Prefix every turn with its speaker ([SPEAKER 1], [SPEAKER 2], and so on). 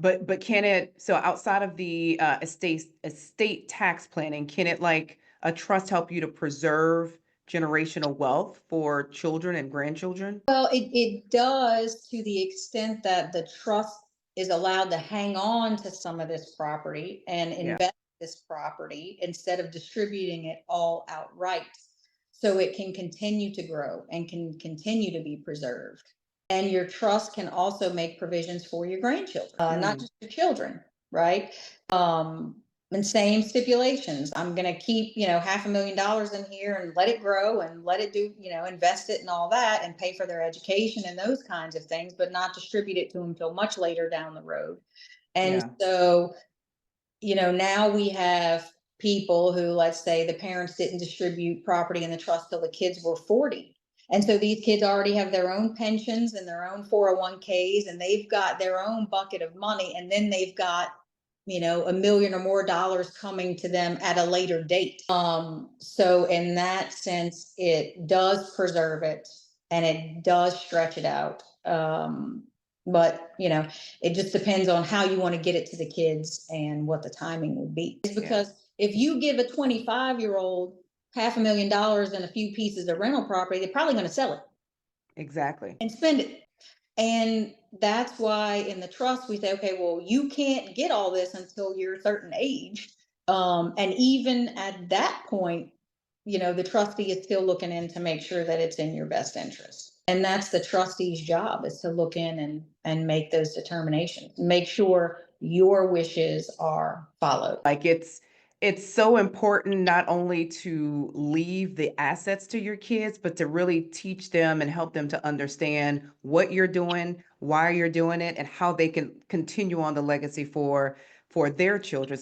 [SPEAKER 1] But can it, so outside of the estate tax planning, can it, like a trust, help you to preserve generational wealth for children and grandchildren?
[SPEAKER 2] Well, it does to the extent that the trust is allowed to hang on to some of this property and
[SPEAKER 1] Yeah.
[SPEAKER 2] invest this property instead of distributing it all outright. So it can continue to grow and can continue to be preserved. And your trust can also make provisions for your grandchildren, not
[SPEAKER 1] Mm,
[SPEAKER 2] just your children, right? Um, and same stipulations. I'm going to keep, $500,000 in here and let it grow and let it do, invest it and all that and pay for their education and those kinds of things, but not distribute it to them until much later down the road. And
[SPEAKER 1] yeah.
[SPEAKER 2] so, now we have people who, let's say, the parents didn't distribute property in the trust till the kids were 40. And so these kids already have their own pensions and their own 401ks, and they've got their own bucket of money. And then they've got, a million or more dollars coming to them at a later date. So in that sense, it does preserve it and it does stretch it out. But it just depends on how you want to get it to the kids and what the timing would be. It's
[SPEAKER 1] Yeah.
[SPEAKER 2] because if you give a 25-year-old $500,000 and a few pieces of rental property, they're probably going to sell it
[SPEAKER 1] Exactly.
[SPEAKER 2] and spend it. And that's why in the trust we say, okay, well, you can't get all this until you're a certain age. And even at that point, the trustee is still looking in to make sure that it's in your best interest. And that's the trustee's job, is to look in and make those determinations, make sure your wishes are followed.
[SPEAKER 1] Like, it's so important not only to leave the assets to your kids, but to really teach them and help them to understand what you're doing, why you're doing it, and how they can continue on the legacy for their children.